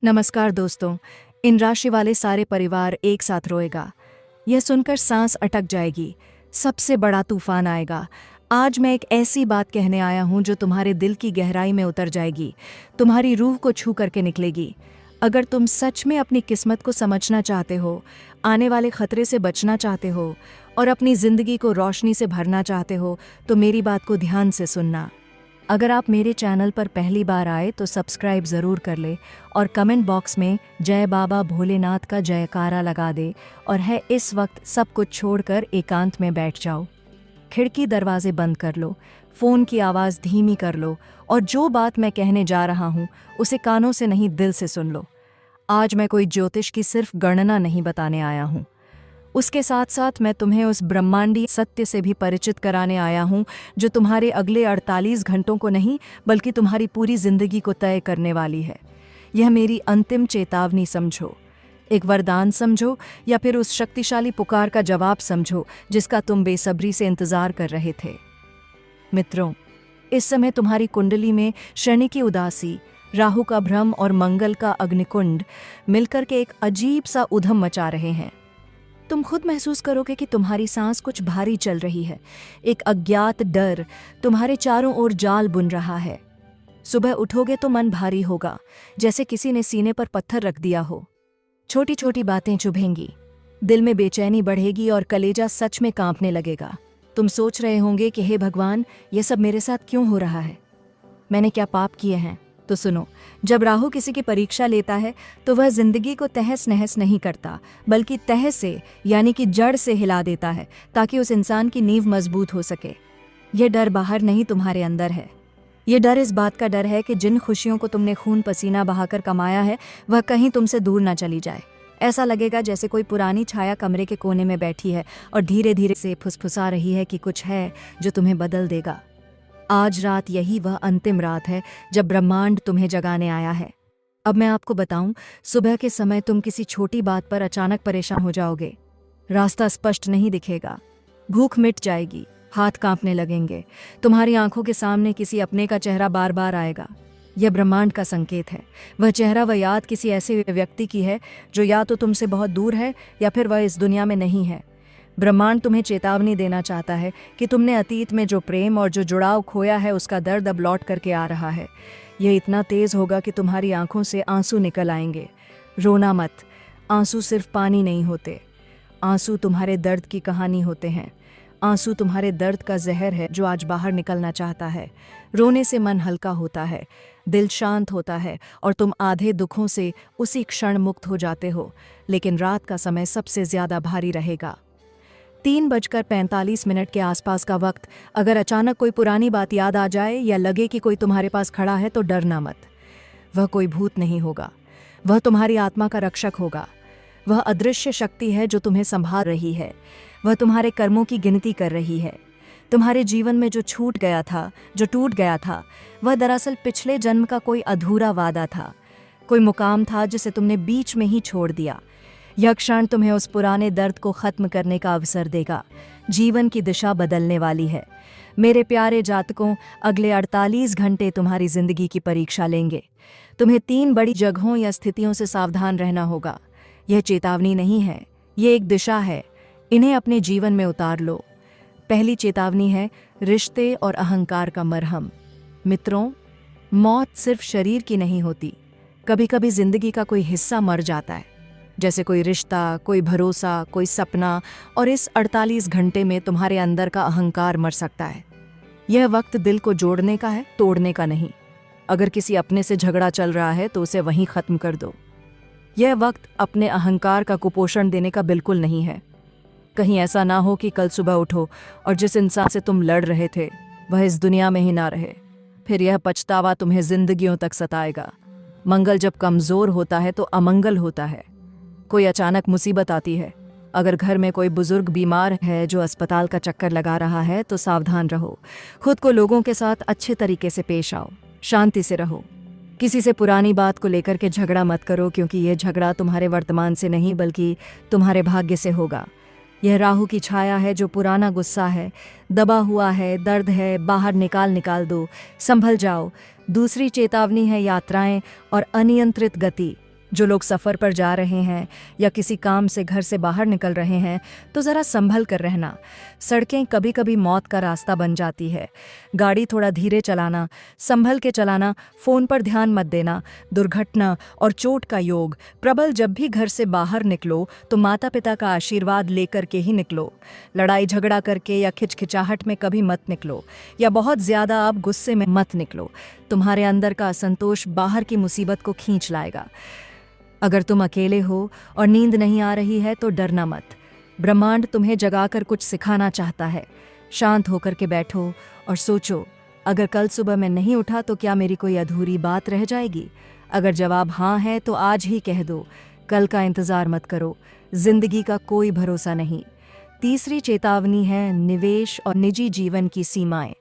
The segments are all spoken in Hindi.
नमस्कार दोस्तों। इन राशि वाले सारे परिवार एक साथ रोएगा। यह सुनकर सांस अटक जाएगी। सबसे बड़ा तूफान आएगा। आज मैं एक ऐसी बात कहने आया हूं जो तुम्हारे दिल की गहराई में उतर जाएगी, तुम्हारी रूह को छू करके निकलेगी। अगर तुम सच में अपनी किस्मत को समझना चाहते हो, आने वाले खतरे से बचना चाहते हो और अपनी जिंदगी को रोशनी से भरना चाहते हो, तो मेरी बात को ध्यान से सुनना। अगर आप मेरे चैनल पर पहली बार आए तो सब्सक्राइब ज़रूर कर ले और कमेंट बॉक्स में जय बाबा भोलेनाथ का जयकारा लगा दे। और है इस वक्त सब कुछ छोड़कर एकांत में बैठ जाओ। खिड़की दरवाजे बंद कर लो, फ़ोन की आवाज़ धीमी कर लो और जो बात मैं कहने जा रहा हूँ उसे कानों से नहीं दिल से सुन लो। आज मैं कोई ज्योतिष की सिर्फ गणना नहीं बताने आया हूँ, उसके साथ साथ मैं तुम्हें उस ब्रह्मांडीय सत्य से भी परिचित कराने आया हूँ जो तुम्हारे अगले 48 घंटों को नहीं बल्कि तुम्हारी पूरी जिंदगी को तय करने वाली है। यह मेरी अंतिम चेतावनी समझो, एक वरदान समझो या फिर उस शक्तिशाली पुकार का जवाब समझो जिसका तुम बेसब्री से इंतजार कर रहे थे। मित्रों, इस समय तुम्हारी कुंडली में शनि की उदासी, राहु का भ्रम और मंगल का अग्निकुंड मिलकर के एक अजीब सा उधम मचा रहे हैं। तुम खुद महसूस करोगे कि तुम्हारी सांस कुछ भारी चल रही है। एक अज्ञात डर तुम्हारे चारों ओर जाल बुन रहा है। सुबह उठोगे तो मन भारी होगा, जैसे किसी ने सीने पर पत्थर रख दिया हो। छोटी छोटी बातें चुभेंगी, दिल में बेचैनी बढ़ेगी और कलेजा सच में कांपने लगेगा। तुम सोच रहे होंगे कि हे भगवान, ये सब मेरे साथ क्यों हो रहा है? मैंने क्या पाप किए हैं? तो सुनो, जब राहु किसी की परीक्षा लेता है तो वह जिंदगी को तहस नहस नहीं करता, बल्कि तह से यानी कि जड़ से हिला देता है ताकि उस इंसान की नींव मजबूत हो सके। यह डर बाहर नहीं, तुम्हारे अंदर है। यह डर इस बात का डर है कि जिन खुशियों को तुमने खून पसीना बहाकर कमाया है वह कहीं तुमसे दूर ना चली जाए। ऐसा लगेगा जैसे कोई पुरानी छाया कमरे के कोने में बैठी है और धीरे धीरे से फुसफुसा रही है कि कुछ है जो तुम्हें बदल देगा। आज रात यही वह अंतिम रात है जब ब्रह्मांड तुम्हें जगाने आया है। अब मैं आपको बताऊं, सुबह के समय तुम किसी छोटी बात पर अचानक परेशान हो जाओगे। रास्ता स्पष्ट नहीं दिखेगा, भूख मिट जाएगी, हाथ कांपने लगेंगे, तुम्हारी आंखों के सामने किसी अपने का चेहरा बार बार आएगा। यह ब्रह्मांड का संकेत है। वह चेहरा, वह याद किसी ऐसे व्यक्ति की है जो या तो तुमसे बहुत दूर है या फिर वह इस दुनिया में नहीं है। ब्रह्मांड तुम्हें चेतावनी देना चाहता है कि तुमने अतीत में जो प्रेम और जो जुड़ाव खोया है उसका दर्द अब लौट करके आ रहा है। यह इतना तेज होगा कि तुम्हारी आंखों से आंसू निकल आएंगे। रोना मत, आंसू सिर्फ पानी नहीं होते। आंसू तुम्हारे दर्द की कहानी होते हैं। आंसू तुम्हारे दर्द का जहर है जो आज बाहर निकलना चाहता है। रोने से मन हल्का होता है, दिल शांत होता है और तुम आधे दुखों से उसी क्षण मुक्त हो जाते हो। लेकिन रात का समय सबसे ज्यादा भारी रहेगा। 3:45 के आसपास का वक्त। अगर अचानक कोई पुरानी बात याद आ जाए या लगे कि कोई तुम्हारे पास खड़ा है तो डरना मत। वह कोई भूत नहीं होगा, वह तुम्हारी आत्मा का रक्षक होगा। वह अदृश्य शक्ति है जो तुम्हें संभाल रही है। वह तुम्हारे कर्मों की गिनती कर रही है। तुम्हारे जीवन में जो छूट गया था, जो टूट गया था, वह दरअसल पिछले जन्म का कोई अधूरा वादा था, कोई मुकाम था जिसे तुमने बीच में ही छोड़ दिया। यह क्षण तुम्हें उस पुराने दर्द को खत्म करने का अवसर देगा। जीवन की दिशा बदलने वाली है। मेरे प्यारे जातकों, अगले 48 घंटे तुम्हारी जिंदगी की परीक्षा लेंगे। तुम्हें 3 बड़ी जगहों या स्थितियों से सावधान रहना होगा। यह चेतावनी नहीं है, यह एक दिशा है। इन्हें अपने जीवन में उतार लो। पहली चेतावनी है रिश्ते और अहंकार का मरहम। मित्रों, मौत सिर्फ शरीर की नहीं होती। कभी कभी जिंदगी का कोई हिस्सा मर जाता है, जैसे कोई रिश्ता, कोई भरोसा, कोई सपना। और इस 48 घंटे में तुम्हारे अंदर का अहंकार मर सकता है। यह वक्त दिल को जोड़ने का है, तोड़ने का नहीं। अगर किसी अपने से झगड़ा चल रहा है तो उसे वहीं खत्म कर दो। यह वक्त अपने अहंकार का कुपोषण देने का बिल्कुल नहीं है। कहीं ऐसा ना हो कि कल सुबह उठो और जिस इंसान से तुम लड़ रहे थे वह इस दुनिया में ही ना रहे। फिर यह पछतावा तुम्हें जिंदगियों तक सताएगा। मंगल जब कमजोर होता है तो अमंगल होता है। कोई अचानक मुसीबत आती है। अगर घर में कोई बुजुर्ग बीमार है जो अस्पताल का चक्कर लगा रहा है तो सावधान रहो। खुद को लोगों के साथ अच्छे तरीके से पेश आओ, शांति से रहो। किसी से पुरानी बात को लेकर के झगड़ा मत करो, क्योंकि यह झगड़ा तुम्हारे वर्तमान से नहीं बल्कि तुम्हारे भाग्य से होगा। यह राहु की छाया है जो पुराना गुस्सा है, दबा हुआ है, दर्द है, बाहर निकाल दो, संभल जाओ। दूसरी चेतावनी है यात्राएं और अनियंत्रित गति। जो लोग सफ़र पर जा रहे हैं या किसी काम से घर से बाहर निकल रहे हैं तो ज़रा संभल कर रहना। सड़कें कभी कभी मौत का रास्ता बन जाती है। गाड़ी थोड़ा धीरे चलाना, संभल के चलाना, फ़ोन पर ध्यान मत देना। दुर्घटना और चोट का योग प्रबल। जब भी घर से बाहर निकलो तो माता पिता का आशीर्वाद लेकर के ही निकलो। लड़ाई झगड़ा करके या खिचखिचाहट में कभी मत निकलो, या बहुत ज़्यादा आप गुस्से में मत निकलो। तुम्हारे अंदर का असंतोष बाहर की मुसीबत को खींच लाएगा। अगर तुम अकेले हो और नींद नहीं आ रही है तो डरना मत। ब्रह्मांड तुम्हें जगाकर कुछ सिखाना चाहता है। शांत होकर के बैठो और सोचो, अगर कल सुबह मैं नहीं उठा तो क्या मेरी कोई अधूरी बात रह जाएगी? अगर जवाब हाँ है तो आज ही कह दो। कल का इंतज़ार मत करो, जिंदगी का कोई भरोसा नहीं। तीसरी चेतावनी है निवेश और निजी जीवन की सीमाएं।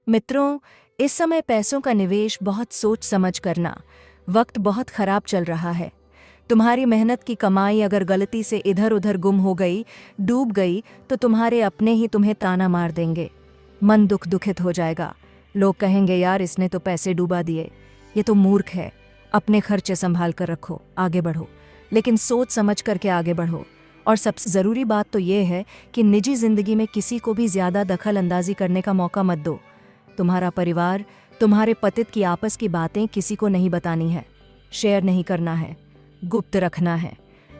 मित्रों, इस समय पैसों का निवेश बहुत सोच समझ करना। वक्त बहुत खराब चल रहा है। तुम्हारी मेहनत की कमाई अगर गलती से इधर उधर गुम हो गई, डूब गई, तो तुम्हारे अपने ही तुम्हें ताना मार देंगे। मन दुखित हो जाएगा। लोग कहेंगे, यार इसने तो पैसे डूबा दिए, ये तो मूर्ख है। अपने खर्चे संभाल कर रखो, आगे बढ़ो, लेकिन सोच समझ करके आगे बढ़ो। और सबसे ज़रूरी बात तो ये है कि निजी ज़िंदगी में किसी को भी ज़्यादा दखल अंदाजी करने का मौका मत दो। तुम्हारा परिवार, तुम्हारे पतित की आपस की बातें किसी को नहीं बतानी है, शेयर नहीं करना है, गुप्त रखना है।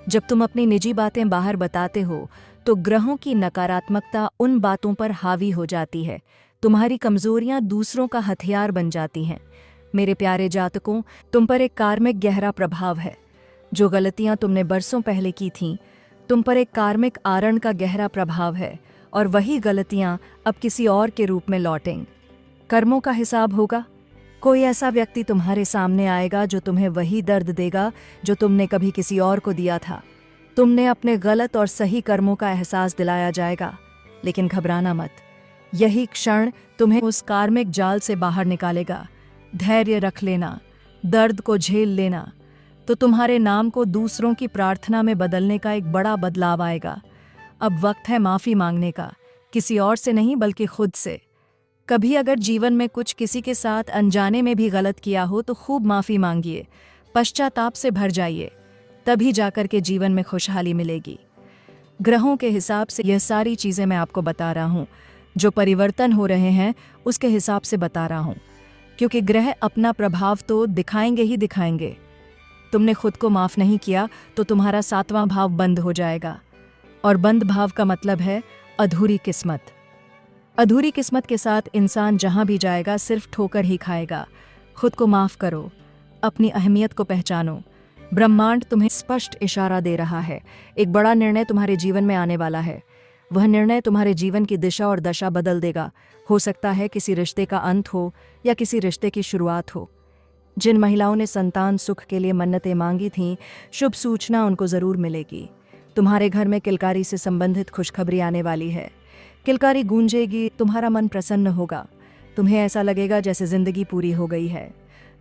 जब तुम अपनी निजी बातें बाहर बताते हो तो ग्रहों की नकारात्मकता उन बातों पर हावी हो जाती है। तुम्हारी कमजोरियां दूसरों का हथियार बन जाती हैं। मेरे प्यारे जातकों, तुम पर एक कार्मिक गहरा प्रभाव है। जो गलतियां तुमने बरसों पहले की थीं, तुम पर एक कार्मिक आरण का गहरा प्रभाव है, और वही गलतियां अब किसी और के रूप में लौटेंगी। कर्मों का हिसाब होगा। कोई ऐसा व्यक्ति तुम्हारे सामने आएगा जो तुम्हें वही दर्द देगा जो तुमने कभी किसी और को दिया था। तुमने अपने गलत और सही कर्मों का एहसास दिलाया जाएगा, लेकिन घबराना मत। यही क्षण तुम्हें उस कार्मिक जाल से बाहर निकालेगा। धैर्य रख लेना, दर्द को झेल लेना, तो तुम्हारे नाम को दूसरों की प्रार्थना में बदलने का एक बड़ा बदलाव आएगा। अब वक्त है माफ़ी मांगने का, किसी और से नहीं बल्कि खुद से। कभी अगर जीवन में कुछ किसी के साथ अनजाने में भी गलत किया हो तो खूब माफ़ी मांगिए, पश्चाताप से भर जाइए, तभी जाकर के जीवन में खुशहाली मिलेगी। ग्रहों के हिसाब से यह सारी चीज़ें मैं आपको बता रहा हूँ। जो परिवर्तन हो रहे हैं उसके हिसाब से बता रहा हूँ, क्योंकि ग्रह अपना प्रभाव तो दिखाएंगे ही दिखाएंगे। तुमने खुद को माफ़ नहीं किया तो तुम्हारा 7वां भाव बंद हो जाएगा, और बंद भाव का मतलब है अधूरी किस्मत। अधूरी किस्मत के साथ इंसान जहां भी जाएगा सिर्फ ठोकर ही खाएगा। खुद को माफ़ करो, अपनी अहमियत को पहचानो। ब्रह्मांड तुम्हें स्पष्ट इशारा दे रहा है। एक बड़ा निर्णय तुम्हारे जीवन में आने वाला है। वह निर्णय तुम्हारे जीवन की दिशा और दशा बदल देगा। हो सकता है किसी रिश्ते का अंत हो या किसी रिश्ते की शुरुआत हो। जिन महिलाओं ने संतान सुख के लिए मन्नतें मांगी थीं, शुभ सूचना उनको ज़रूर मिलेगी। तुम्हारे घर में किलकारी से संबंधित खुशखबरी आने वाली है। किलकारी गूंजेगी, तुम्हारा मन प्रसन्न होगा। तुम्हें ऐसा लगेगा जैसे जिंदगी पूरी हो गई है।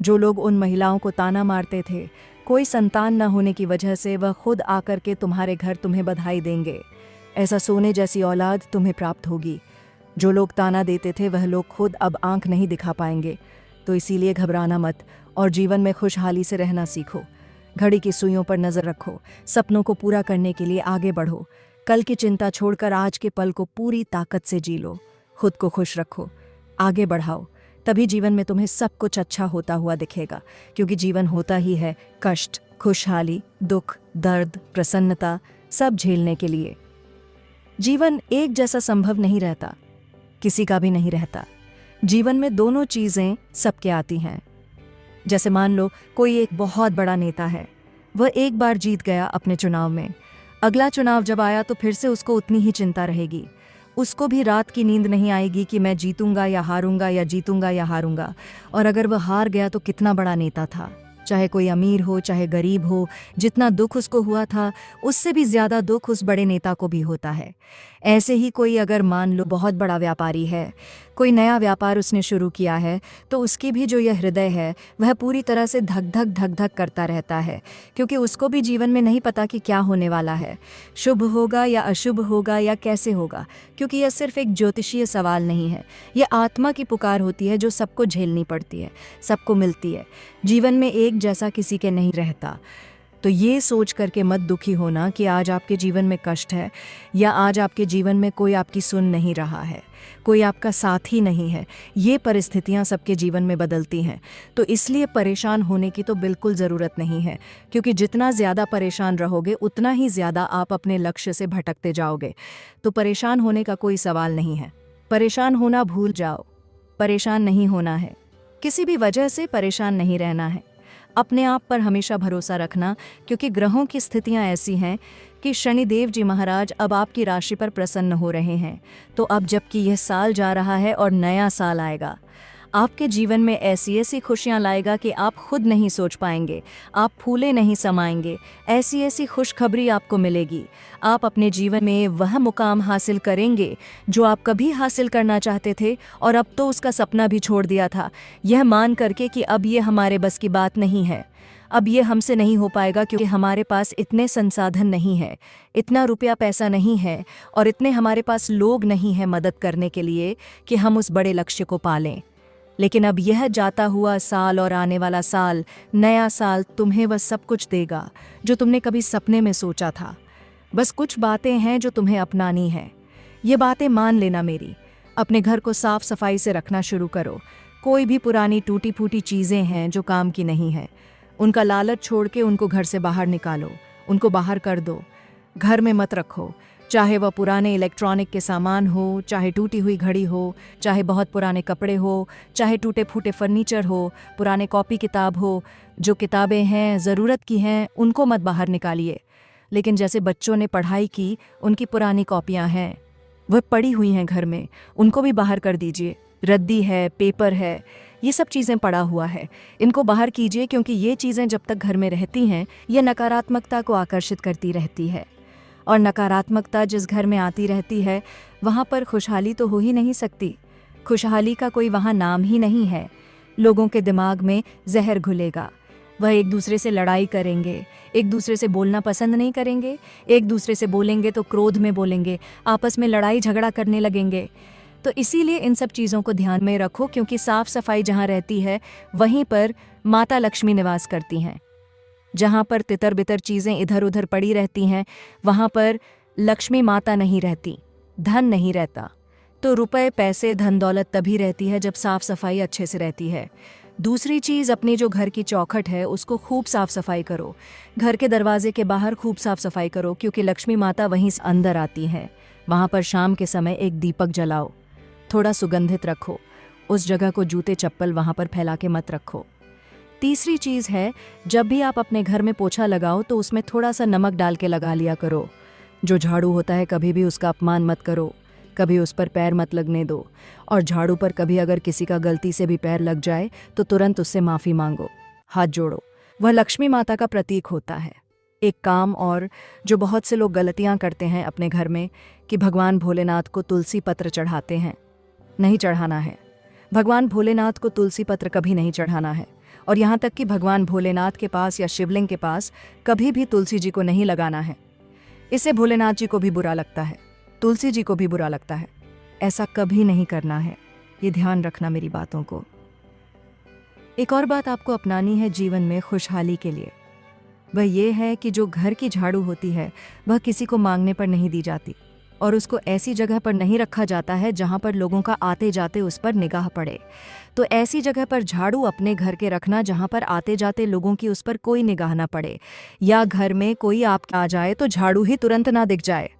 जो लोग उन महिलाओं को ताना मारते थे कोई संतान न होने की वजह से, वह खुद आकर के तुम्हारे घर तुम्हें बधाई देंगे। ऐसा सोने जैसी औलाद तुम्हें प्राप्त होगी। जो लोग ताना देते थे वह लोग खुद अब आंख नहीं दिखा पाएंगे। तो इसीलिए घबराना मत और जीवन में खुशहाली से रहना सीखो। घड़ी की सुइयों पर नज़र रखो। सपनों को पूरा करने के लिए आगे बढ़ो। कल की चिंता छोड़कर आज के पल को पूरी ताकत से जी लो। खुद को खुश रखो, आगे बढ़ाओ, तभी जीवन में तुम्हें सब कुछ अच्छा होता हुआ दिखेगा। क्योंकि जीवन होता ही है कष्ट, खुशहाली, दुख, दर्द, प्रसन्नता, सब झेलने के लिए। जीवन एक जैसा संभव नहीं रहता, किसी का भी नहीं रहता। जीवन में दोनों चीज़ें सबके आती हैं। जैसे मान लो कोई एक बहुत बड़ा नेता है, वह एक बार जीत गया अपने चुनाव में। अगला चुनाव जब आया तो फिर से उसको उतनी ही चिंता रहेगी। उसको भी रात की नींद नहीं आएगी कि मैं जीतूंगा या हारूंगा या जीतूंगा या हारूंगा। और अगर वह हार गया तो कितना बड़ा नेता था, चाहे कोई अमीर हो चाहे गरीब हो, जितना दुख उसको हुआ था उससे भी ज़्यादा दुख उस बड़े नेता को भी होता है। ऐसे ही कोई अगर मान लो बहुत बड़ा व्यापारी है, कोई नया व्यापार उसने शुरू किया है, तो उसकी भी जो यह हृदय है वह पूरी तरह से धक धक करता रहता है, क्योंकि उसको भी जीवन में नहीं पता कि क्या होने वाला है, शुभ होगा या अशुभ होगा या कैसे होगा। क्योंकि यह सिर्फ एक ज्योतिषीय सवाल नहीं है, यह आत्मा की पुकार होती है जो सबको झेलनी पड़ती है, सबको मिलती है। जीवन में एक जैसा किसी के नहीं रहता। तो ये सोच करके मत दुखी होना कि आज आपके जीवन में कष्ट है या आज आपके जीवन में कोई आपकी सुन नहीं रहा है, कोई आपका साथ ही नहीं है। ये परिस्थितियां सबके जीवन में बदलती हैं, तो इसलिए परेशान होने की तो बिल्कुल ज़रूरत नहीं है, क्योंकि जितना ज़्यादा परेशान रहोगे उतना ही ज़्यादा आप अपने लक्ष्य से भटकते जाओगे। तो परेशान होने का कोई सवाल नहीं है। परेशान होना भूल जाओ, परेशान नहीं होना है, किसी भी वजह से परेशान नहीं रहना है। अपने आप पर हमेशा भरोसा रखना, क्योंकि ग्रहों की स्थितियां ऐसी हैं कि शनिदेव जी महाराज अब आपकी राशि पर प्रसन्न हो रहे हैं। तो अब जबकि यह साल जा रहा है और नया साल आएगा, आपके जीवन में ऐसी ऐसी खुशियां लाएगा कि आप खुद नहीं सोच पाएंगे, आप फूले नहीं समाएंगे। ऐसी ऐसी खुशखबरी आपको मिलेगी। आप अपने जीवन में वह मुकाम हासिल करेंगे जो आप कभी हासिल करना चाहते थे और अब तो उसका सपना भी छोड़ दिया था, यह मान करके कि अब ये हमारे बस की बात नहीं है, अब ये हमसे नहीं हो पाएगा, क्योंकि हमारे पास इतने संसाधन नहीं है, इतना रुपया पैसा नहीं है और इतने हमारे पास लोग नहीं हैं मदद करने के लिए कि हम उस बड़े लक्ष्य को पालें। लेकिन अब यह जाता हुआ साल और आने वाला साल, नया साल, तुम्हें वह सब कुछ देगा जो तुमने कभी सपने में सोचा था। बस कुछ बातें हैं जो तुम्हें अपनानी हैं। ये बातें मान लेना मेरी। अपने घर को साफ सफाई से रखना शुरू करो। कोई भी पुरानी टूटी फूटी चीज़ें हैं जो काम की नहीं हैं, उनका लालच छोड़ के उनको घर से बाहर निकालो, उनको बाहर कर दो। घर में मत रखो, चाहे वह पुराने इलेक्ट्रॉनिक के सामान हो, चाहे टूटी हुई घड़ी हो, चाहे बहुत पुराने कपड़े हो, चाहे टूटे फूटे फर्नीचर हो, पुराने कॉपी किताब हो। जो किताबें हैं, ज़रूरत की हैं, उनको मत बाहर निकालिए। लेकिन जैसे बच्चों ने पढ़ाई की, उनकी पुरानी कॉपियाँ हैं, वह पड़ी हुई हैं घर में, उनको भी बाहर कर दीजिए। रद्दी है, पेपर है, ये सब चीज़ें पड़ा हुआ है, इनको बाहर कीजिए, क्योंकि ये चीज़ें जब तक घर में रहती हैं, ये नकारात्मकता को आकर्षित करती रहती है। और नकारात्मकता जिस घर में आती रहती है, वहाँ पर खुशहाली तो हो ही नहीं सकती। खुशहाली का कोई वहाँ नाम ही नहीं है। लोगों के दिमाग में जहर घुलेगा, वह एक दूसरे से लड़ाई करेंगे, एक दूसरे से बोलना पसंद नहीं करेंगे, एक दूसरे से बोलेंगे तो क्रोध में बोलेंगे, आपस में लड़ाई झगड़ा करने लगेंगे। तो इसीलिए इन सब चीज़ों को ध्यान में रखो, क्योंकि साफ सफाई जहाँ रहती है वहीं पर माता लक्ष्मी निवास करती हैं। जहाँ पर तितर बितर चीज़ें इधर उधर पड़ी रहती हैं, वहाँ पर लक्ष्मी माता नहीं रहती, धन नहीं रहता। तो रुपए पैसे धन दौलत तभी रहती है जब साफ़ सफाई अच्छे से रहती है। दूसरी चीज़, अपनी जो घर की चौखट है उसको खूब साफ़ सफाई करो। घर के दरवाजे के बाहर खूब साफ़ सफाई करो, क्योंकि लक्ष्मी माता वहीं से अंदर आती हैं। वहाँ पर शाम के समय एक दीपक जलाओ, थोड़ा सुगंधित रखो। उस जगह को जूते चप्पल वहाँ पर फैला के मत रखो। तीसरी चीज़ है, जब भी आप अपने घर में पोछा लगाओ तो उसमें थोड़ा सा नमक डाल के लगा लिया करो। जो झाड़ू होता है कभी भी उसका अपमान मत करो, कभी उस पर पैर मत लगने दो। और झाड़ू पर कभी अगर किसी का गलती से भी पैर लग जाए तो तुरंत उससे माफ़ी मांगो, हाथ जोड़ो। वह लक्ष्मी माता का प्रतीक होता है। एक काम और जो बहुत से लोग गलतियाँ करते हैं अपने घर में, कि भगवान भोलेनाथ को तुलसी पत्र चढ़ाते हैं। नहीं चढ़ाना है। भगवान भोलेनाथ को तुलसी पत्र कभी नहीं चढ़ाना है। और यहाँ तक कि भगवान भोलेनाथ के पास या शिवलिंग के पास कभी भी तुलसी जी को नहीं लगाना है। इससे भोलेनाथ जी को भी बुरा लगता है, तुलसी जी को भी बुरा लगता है। ऐसा कभी नहीं करना है, ये ध्यान रखना मेरी बातों को। एक और बात आपको अपनानी है जीवन में खुशहाली के लिए, वह ये है कि जो घर की झाड़ू होती है वह किसी को मांगने पर नहीं दी जाती, और उसको ऐसी जगह पर नहीं रखा जाता है जहाँ पर लोगों का आते जाते उस पर निगाह पड़े। तो ऐसी जगह पर झाड़ू अपने घर के रखना जहाँ पर आते जाते लोगों की उस पर कोई निगाह ना पड़े, या घर में कोई आप आ जाए तो झाड़ू ही तुरंत ना दिख जाए,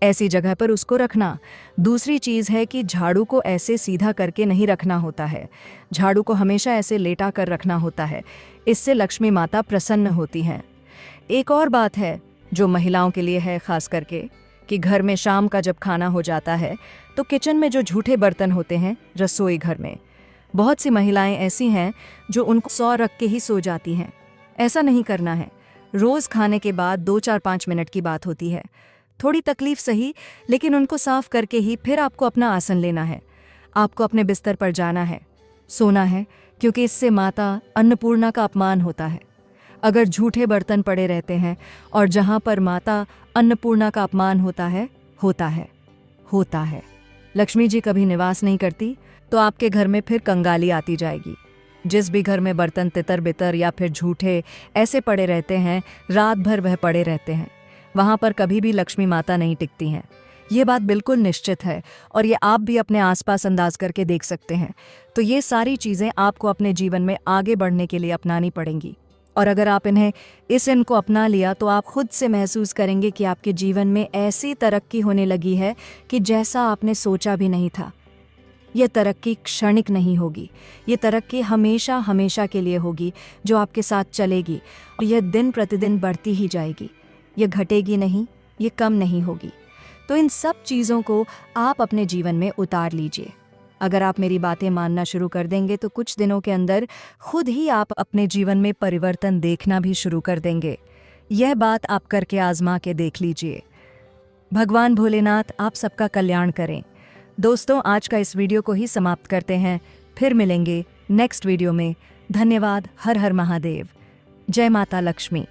ऐसी जगह पर उसको रखना। दूसरी चीज़ है कि झाड़ू को ऐसे सीधा करके नहीं रखना होता है, झाड़ू को हमेशा ऐसे लेटा कर रखना होता है। इससे लक्ष्मी माता प्रसन्न होती हैं। एक और बात है जो महिलाओं के लिए है खास करके, कि घर में शाम का जब खाना हो जाता है तो किचन में जो झूठे बर्तन होते हैं रसोई घर में, बहुत सी महिलाएं ऐसी हैं जो उनको 100 रख के ही सो जाती हैं। ऐसा नहीं करना है। रोज़ खाने के बाद 2-4-5 मिनट की बात होती है, थोड़ी तकलीफ सही, लेकिन उनको साफ करके ही फिर आपको अपना आसन लेना है। आपको अपने बिस्तर पर जाना है, सोना है, क्योंकि इससे माता अन्नपूर्णा का अपमान होता है। अगर झूठे बर्तन पड़े रहते हैं और जहाँ पर माता अन्नपूर्णा का अपमान होता है, लक्ष्मी जी कभी निवास नहीं करती, तो आपके घर में फिर कंगाली आती जाएगी। जिस भी घर में बर्तन तितर बितर या फिर झूठे ऐसे पड़े रहते हैं, रात भर वह पड़े रहते हैं, वहाँ पर कभी भी लक्ष्मी माता नहीं टिकती हैं। ये बात बिल्कुल निश्चित है और ये आप भी अपने आसपास अंदाज करके देख सकते हैं। तो ये सारी चीज़ें आपको अपने जीवन में आगे बढ़ने के लिए अपनानी पड़ेंगी और अगर आप इनको अपना लिया तो आप खुद से महसूस करेंगे कि आपके जीवन में ऐसी तरक्की होने लगी है कि जैसा आपने सोचा भी नहीं था। ये तरक्की क्षणिक नहीं होगी, ये तरक्की हमेशा हमेशा के लिए होगी जो आपके साथ चलेगी और यह दिन प्रतिदिन बढ़ती ही जाएगी। ये घटेगी नहीं, ये कम नहीं होगी। तो इन सब चीज़ों को आप अपने जीवन में उतार लीजिए। अगर आप मेरी बातें मानना शुरू कर देंगे तो कुछ दिनों के अंदर खुद ही आप अपने जीवन में परिवर्तन देखना भी शुरू कर देंगे। यह बात आप करके आजमा के देख लीजिए। भगवान भोलेनाथ आप सबका कल्याण करें। दोस्तों, आज का इस वीडियो को ही समाप्त करते हैं। फिर मिलेंगे नेक्स्ट वीडियो में। धन्यवाद। हर हर महादेव। जय माता लक्ष्मी।